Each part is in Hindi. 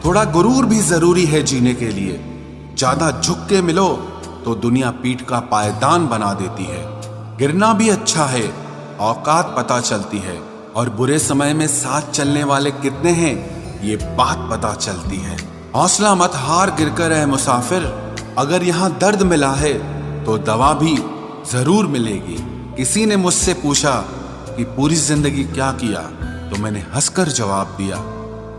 थोड़ा गुरूर भी जरूरी है जीने के लिए। ज्यादा झुक के मिलो तो दुनिया पीठ का पायदान बना देती है। गिरना भी अच्छा है, औकात पता चलती है, और बुरे समय में साथ चलने वाले कितने हैं ये बात पता चलती है। हौसला मत हार गिरकर है मुसाफिर, अगर यहाँ दर्द मिला है तो दवा भी जरूर मिलेगी। किसी ने मुझसे पूछा कि पूरी जिंदगी क्या किया, तो मैंने हंसकर जवाब दिया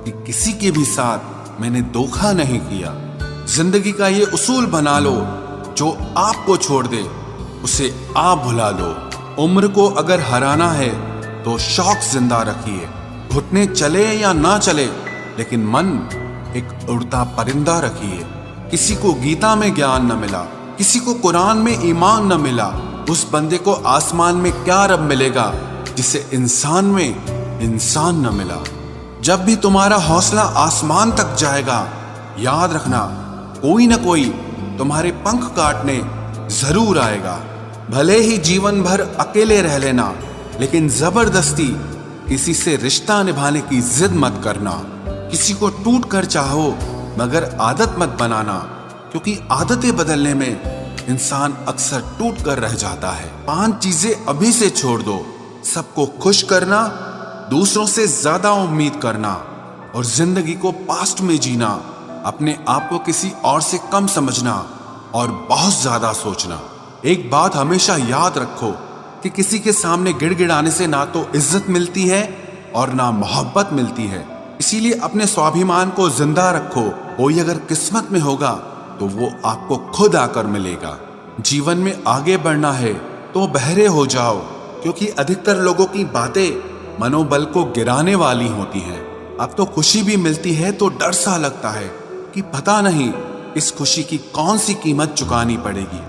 कि किसी के भी साथ मैंने धोखा नहीं किया। जिंदगी का ये उसूल बना लो, जो आपको छोड़ दे उसे आप भुला लो। उम्र को अगर हराना है तो शौक जिंदा रखिए। घुटने चले या ना चले, लेकिन मन एक उड़ता परिंदा रखिए। किसी को गीता में ज्ञान न मिला, किसी को कुरान में ईमान न मिला, उस बंदे को आसमान में क्या रब मिलेगा जिसे इंसान में इंसान न मिला। जब भी तुम्हारा हौसला आसमान तक जाएगा, याद रखना कोई न कोई तुम्हारे पंख काटने जरूर आएगा। भले ही जीवन भर अकेले रह लेना, लेकिन जबरदस्ती किसी से रिश्ता निभाने की जिद मत करना। किसी को टूट कर चाहो, मगर आदत मत बनाना, क्योंकि आदतें बदलने में इंसान अक्सर टूट कर रह जाता है। 5 चीजें अभी से छोड़ दो। सबको खुश करना, दूसरों से ज्यादा उम्मीद करना, और जिंदगी को पास्ट में जीना, अपने आप को किसी और से कम समझना, और बहुत ज्यादा सोचना। एक बात हमेशा याद रखो कि किसी के सामने गिड़गिड़ाने से ना तो इज्जत मिलती है और ना मोहब्बत मिलती है। इसीलिए अपने स्वाभिमान को जिंदा रखो। कोई अगर किस्मत में होगा तो वो आपको खुद आकर मिलेगा। जीवन में आगे बढ़ना है तो बहरे हो जाओ, क्योंकि अधिकतर लोगों की बातें मनोबल को गिराने वाली होती हैं। अब तो खुशी भी मिलती है तो डर सा लगता है कि पता नहीं इस खुशी की कौन सी कीमत चुकानी पड़ेगी।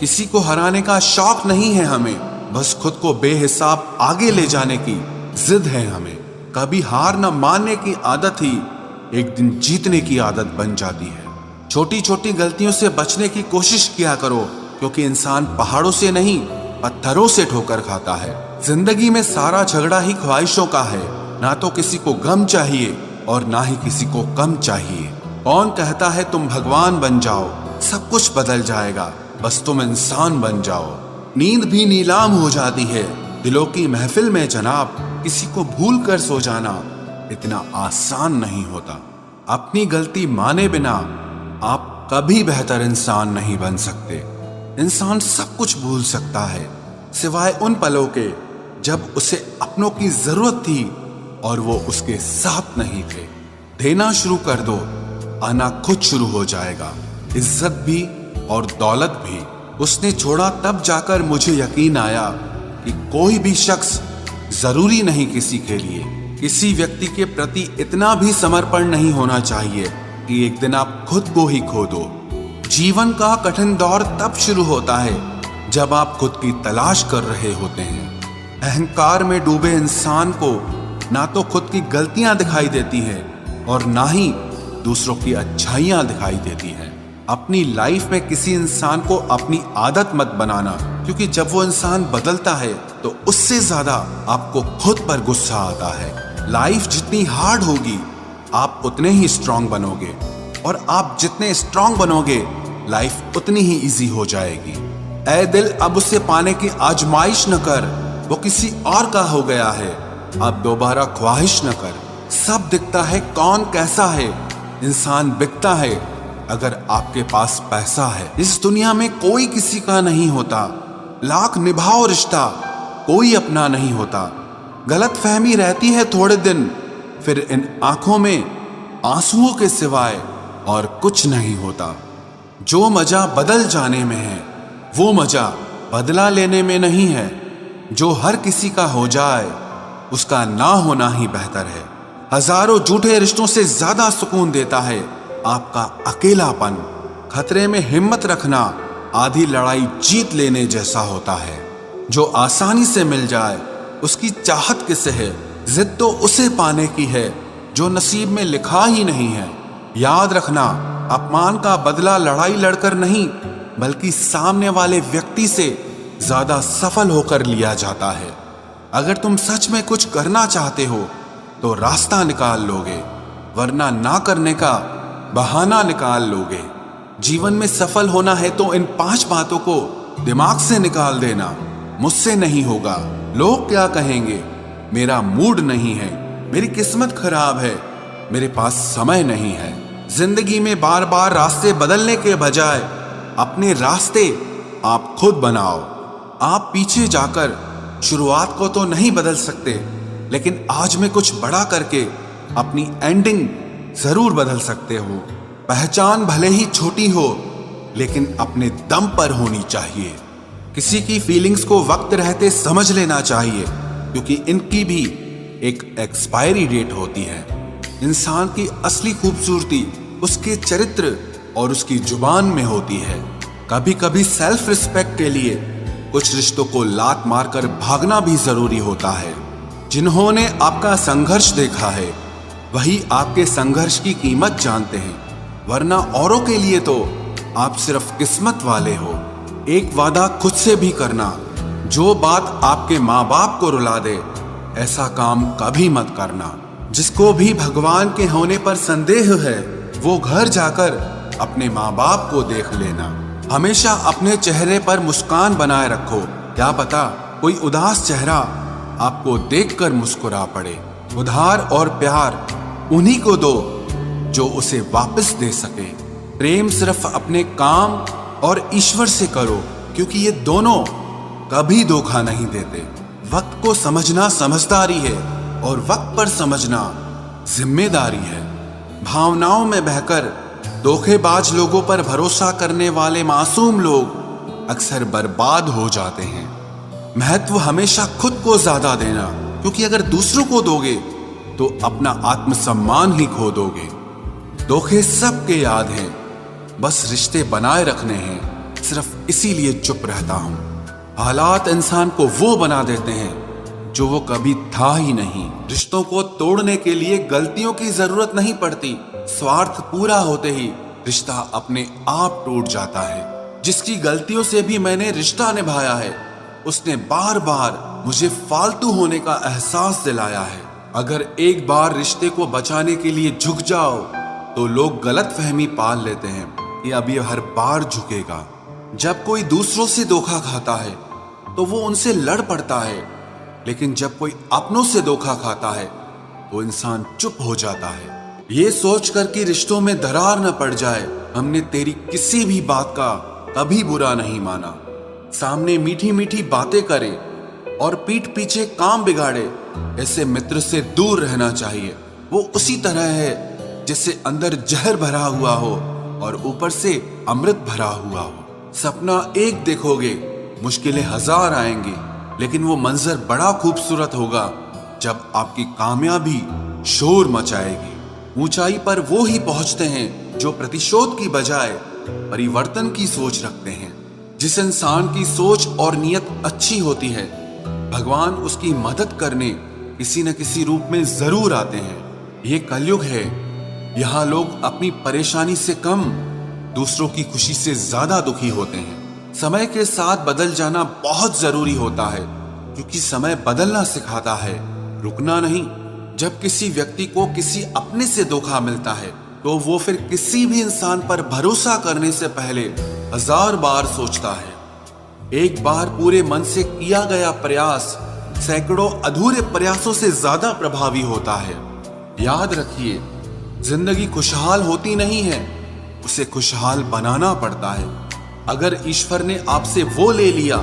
किसी को हराने का शौक नहीं है हमें, बस खुद को बेहिसाब आगे ले जाने की जिद है हमें। कभी हार न मानने की आदत ही एक दिन जीतने की आदत बन जाती है। छोटी छोटी गलतियों से बचने की कोशिश किया करो, क्योंकि इंसान पहाड़ों से नहीं पत्थरों से ठोकर खाता है। जिंदगी में सारा झगड़ा ही ख्वाहिशों का है। ना तो किसी को गम चाहिए और ना ही किसी को कम चाहिए। कौन कहता है तुम भगवान बन जाओ, सब कुछ बदल जाएगा, बस तुम इंसान बन जाओ। नींद भी नीलाम हो जाती है दिलों की महफिल में जनाब। किसी को भूल कर सो जाना इतना आसान नहीं होता। अपनी गलती माने बिना आप कभी बेहतर इंसान नहीं बन सकते। इंसान सब कुछ भूल सकता है, सिवाय उन पलों के जब उसे अपनों की जरूरत थी और वो उसके साथ नहीं थे। देना शुरू कर दो, आना खुद शुरू हो जाएगा। इज्जत भी और दौलत भी उसने छोड़ा, तब जाकर मुझे यकीन आया कि कोई भी शख्स जरूरी नहीं किसी के लिए। किसी व्यक्ति के प्रति इतना भी समर्पण नहीं होना चाहिए कि एक दिन आप खुद को ही खो दो। जीवन का कठिन दौर तब शुरू होता है जब आप खुद की तलाश कर रहे होते हैं। अहंकार में डूबे इंसान को ना तो खुद की गलतियां दिखाई देती हैं और ना ही दूसरों की अच्छाइयां दिखाई देती हैं। अपनी लाइफ में किसी इंसान को अपनी आदत मत बनाना, क्योंकि जब वो इंसान बदलता है तो उससे ज्यादा आपको खुद पर गुस्सा आता है। लाइफ जितनी हार्ड होगी आप उतने ही स्ट्रांग बनोगे, और आप जितने स्ट्रांग बनोगे लाइफ उतनी ही इजी हो जाएगी। ऐ दिल अब उसे पाने की आजमाइश न कर, वो किसी और का हो गया है, अब दोबारा ख्वाहिश न कर। सब दिखता है कौन कैसा है, इंसान बिकता है अगर आपके पास पैसा है। इस दुनिया में कोई किसी का नहीं होता, लाख निभाओ रिश्ता कोई अपना नहीं होता। गलत फहमी रहती है थोड़े दिन, फिर इन आंखों में आंसुओं के सिवाय और कुछ नहीं होता। जो मजा बदल जाने में है वो मजा बदला लेने में नहीं है। जो हर किसी का हो जाए उसका ना होना ही बेहतर है। हजारों झूठे रिश्तों से ज्यादा सुकून देता है आपका अकेलापन। खतरे में हिम्मत रखना आधी लड़ाई जीत लेने जैसा होता है। जो आसानी से मिल जाए उसकी चाहत किसे है, जिद तो उसे पाने की है जो नसीब में लिखा ही नहीं है। याद रखना, अपमान का बदला लड़ाई लड़कर नहीं बल्कि सामने वाले व्यक्ति से ज्यादा सफल होकर लिया जाता है। अगर तुम सच में कुछ करना चाहते हो तो रास्ता निकाल लोगे, वरना ना करने का बहाना निकाल लोगे। जीवन में सफल होना है तो इन 5 बातों को दिमाग से निकाल देना। मुझसे नहीं होगा, लोग क्या कहेंगे, मेरा मूड नहीं है, मेरी किस्मत खराब है, मेरे पास समय नहीं है। जिंदगी में बार बार रास्ते बदलने के बजाय अपने रास्ते आप खुद बनाओ। आप पीछे जाकर शुरुआत को तो नहीं बदल सकते, लेकिन आज में कुछ बड़ा करके अपनी एंडिंग जरूर बदल सकते हो। पहचान भले ही छोटी हो, लेकिन अपने दम पर होनी चाहिए। किसी की फीलिंग्स को वक्त रहते समझ लेना चाहिए, क्योंकि इनकी भी एक एक्सपायरी डेट होती है। इंसान की असली खूबसूरती उसके चरित्र और उसकी जुबान में होती है। कभी कभी सेल्फ रिस्पेक्ट के लिए कुछ रिश्तों को लात मारकर भागना भी जरूरी होता है। जिन्होंने आपका संघर्ष देखा है वही आपके संघर्ष की कीमत जानते हैं, वरना औरों के लिए तो आप सिर्फ किस्मत वाले हो। एक वादा खुद से भी करना, जो बात आपके माँ बाप को रुला दे ऐसा काम कभी मत करना। जिसको भी भगवान के होने पर संदेह है वो घर जाकर अपने माँ बाप को देख लेना। हमेशा अपने चेहरे पर मुस्कान बनाए रखो, क्या पता कोई उदास चेहरा आपको देखकर मुस्कुरा पड़े। उधार और प्यार उन्हीं को दो जो उसे वापस दे सके। प्रेम सिर्फ अपने काम और ईश्वर से करो, क्योंकि ये दोनों कभी धोखा नहीं देते। वक्त को समझना समझदारी है और वक्त पर समझना जिम्मेदारी है। भावनाओं में बहकर धोखेबाज लोगों पर भरोसा करने वाले मासूम लोग अक्सर बर्बाद हो जाते हैं। महत्व हमेशा खुद को ज्यादा देना, क्योंकि अगर दूसरों को दोगे तो अपना आत्मसम्मान ही खो दोगे। धोखे सबके याद हैं, बस रिश्ते बनाए रखने हैं, सिर्फ इसीलिए चुप रहता हूं। हालात इंसान को वो बना देते हैं जो वो कभी था ही नहीं। रिश्तों को तोड़ने के लिए गलतियों की जरूरत नहीं पड़ती, स्वार्थ पूरा होते ही रिश्ता अपने आप टूट जाता है। जिसकी गलतियों से भी मैंने रिश्ता निभाया है उसने बार बार मुझे फालतू होने का एहसास दिलाया है। अगर एक बार रिश्ते को बचाने के लिए झुक जाओ तो लोग गलत फहमी पाल लेते हैं कि अब ये हर बार झुकेगा। जब कोई दूसरों से धोखा खाता है तो वो उनसे लड़ पड़ता है, लेकिन जब कोई अपनों से धोखा खाता है तो इंसान चुप हो जाता है। ये सोचकर कि रिश्तों में दरार न पड़ जाए, हमने तेरी किसी भी बात का कभी बुरा नहीं माना। सामने मीठी मीठी बातें करे और पीठ पीछे काम बिगाड़े, ऐसे मित्र से दूर रहना चाहिए। वो उसी तरह है जिससे अंदर जहर भरा हुआ हो और ऊपर से अमृत भरा हुआ हो। सपना एक देखोगे, मुश्किलें 1000 आएंगी, लेकिन वो मंजर बड़ा खूबसूरत होगा जब आपकी कामयाबी शोर मचाएगी। ऊंचाई पर वो ही पहुंचते हैं जो प्रतिशोध की बजाय परिवर्तन की सोच रखते हैं। जिस इंसान की सोच और नियत अच्छी होती है, भगवान उसकी मदद करने किसी न किसी रूप में जरूर आते हैं। ये कलयुग है, यहाँ लोग अपनी परेशानी से कम दूसरों की खुशी से ज्यादा दुखी होते हैं। समय के साथ बदल जाना बहुत जरूरी होता है, क्योंकि समय बदलना सिखाता है, रुकना नहीं। जब किसी व्यक्ति को किसी अपने से धोखा मिलता है तो वो फिर किसी भी इंसान पर भरोसा करने से पहले 1000 बार सोचता है। एक बार पूरे मन से किया गया प्रयास सैकड़ों अधूरे प्रयासों से ज्यादा प्रभावी होता है। याद रखिए, जिंदगी खुशहाल होती नहीं है, उसे खुशहाल बनाना पड़ता है। अगर ईश्वर ने आपसे वो ले लिया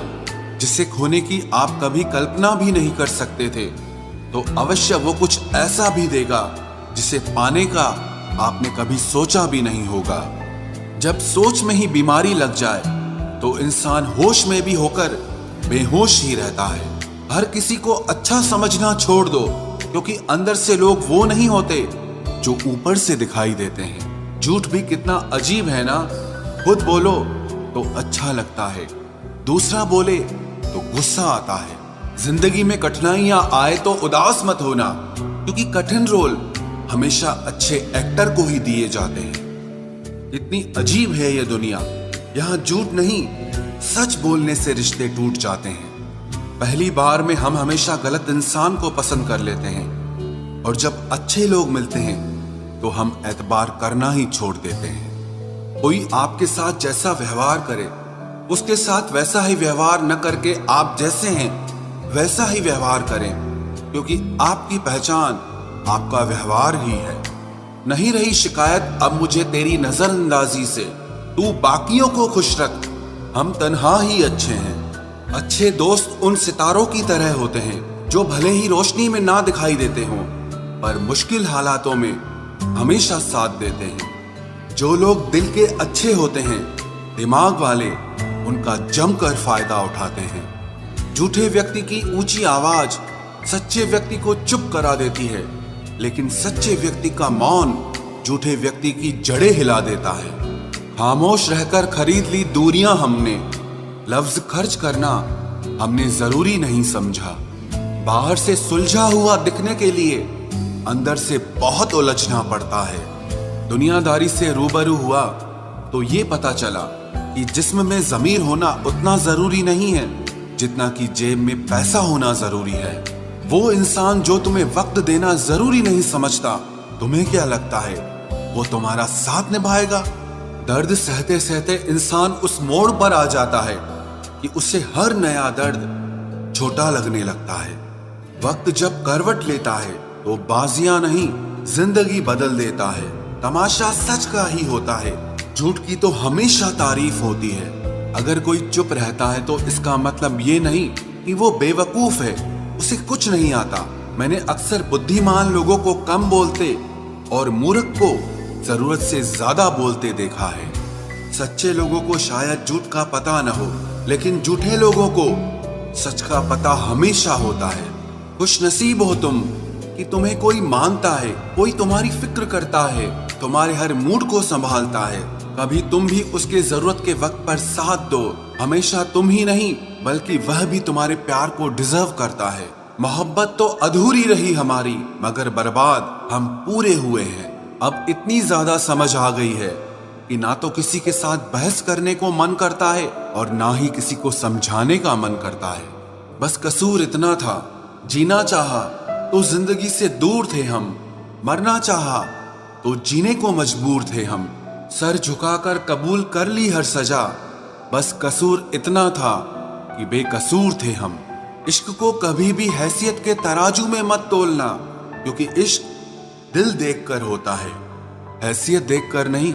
जिसे खोने की आप कभी कल्पना भी नहीं कर सकते थे, तो अवश्य वो कुछ ऐसा भी देगा जिसे पाने का आपने कभी सोचा भी नहीं होगा। जब सोच में ही बीमारी लग जाए तो इंसान होश में भी होकर बेहोश ही रहता है। हर किसी को अच्छा समझना छोड़ दो, क्योंकि अंदर से लोग वो नहीं होते जो ऊपर से दिखाई देते हैं। झूठ भी कितना अजीब है ना, खुद बोलो तो अच्छा लगता है, दूसरा बोले तो गुस्सा आता है। जिंदगी में कठिनाइयां आए तो उदास मत होना, क्योंकि कठिन रोल हमेशा अच्छे एक्टर को ही दिए जाते हैं। इतनी अजीब है ये दुनिया, यहाँ झूठ नहीं सच बोलने से रिश्ते टूट जाते हैं। पहली बार में हम हमेशा गलत इंसान को पसंद कर लेते हैं, और जब अच्छे लोग मिलते हैं तो हम एतबार करना ही छोड़ देते हैं। कोई आपके साथ जैसा व्यवहार करे, उसके साथ वैसा ही व्यवहार न करके आप जैसे हैं वैसा ही व्यवहार करें, क्योंकि आपकी पहचान आपका व्यवहार ही है। नहीं रही शिकायत अब मुझे तेरी नजरअंदाजी से, तू बाकियों को खुश रख, हम तन्हा ही अच्छे हैं। अच्छे दोस्त उन सितारों की तरह होते हैं जो भले ही रोशनी में ना दिखाई देते हों, पर मुश्किल हालातों में हमेशा साथ देते हैं। जो लोग दिल के अच्छे होते हैं, दिमाग वाले, उनका जमकर फायदा उठाते हैं। झूठे व्यक्ति की ऊंची आवाज सच्चे व्यक्ति को चुप करा देती है, लेकिन सच्चे व्यक्ति का मौन झूठे व्यक्ति की जड़ें हिला देता है। खामोश रहकर खरीद ली दूरियां हमने, लफ्ज खर्च करना हमने जरूरी नहीं समझा। बाहर से सुलझा हुआ दिखने के लिए अंदर से बहुत उलझना पड़ता है। दुनियादारी से रूबरू हुआ तो ये पता चला कि जिस्म में ज़मीर होना उतना जरूरी नहीं है जितना कि जेब में पैसा होना जरूरी है। वो इंसान जो तुम्हें वक्त देना जरूरी नहीं समझता, तुम्हें क्या लगता है वो तुम्हारा साथ निभाएगा? दर्द सहते सहते इंसान उस मोड़ पर आ जाता है कि उसे हर नया दर्द छोटा लगने लगता है। वक्त जब करवट लेता है तो बाजियां नहीं जिंदगी बदल देता है। तमाशा सच का ही होता है, झूठ की तो हमेशा तारीफ होती है। अगर कोई चुप रहता है तो इसका मतलब ये नहीं कि वो बेवकूफ है, उसे कुछ नहीं आता। मैंने अक्सर बुद्धिमान लोगों को कम बोलते और मूर्ख को जरूरत से ज्यादा बोलते देखा है। सच्चे लोगों को शायद झूठ का पता न हो, लेकिन झूठे लोगों को सच का पता हमेशा होता है। खुश नसीब हो तुम कि तुम्हें कोई मानता है, कोई तुम्हारी फिक्र करता है, तुम्हारे हर मूड को संभालता है। कभी तुम भी उसके जरूरत के वक्त पर साथ दो। हमेशा तुम ही नहीं बल्कि वह भी तुम्हारे प्यार को डिजर्व करता है। मोहब्बत तो अधूरी रही हमारी, मगर बर्बाद हम पूरे हुए हैं। अब इतनी ज्यादा समझ आ गई है कि ना तो किसी के साथ बहस करने को मन करता है और ना ही किसी को समझाने का मन करता है। बस कसूर इतना था, जीना चाहा तो जिंदगी से दूर थे हम, मरना चाहा तो जीने को मजबूर थे हम। सर झुकाकर कबूल कर ली हर सजा, बस कसूर इतना था कि बेकसूर थे हम। इश्क को कभी भी हैसियत के तराजू में मत तोलना, क्योंकि इश्क दिल देखकर होता है, हैसियत देखकर नहीं।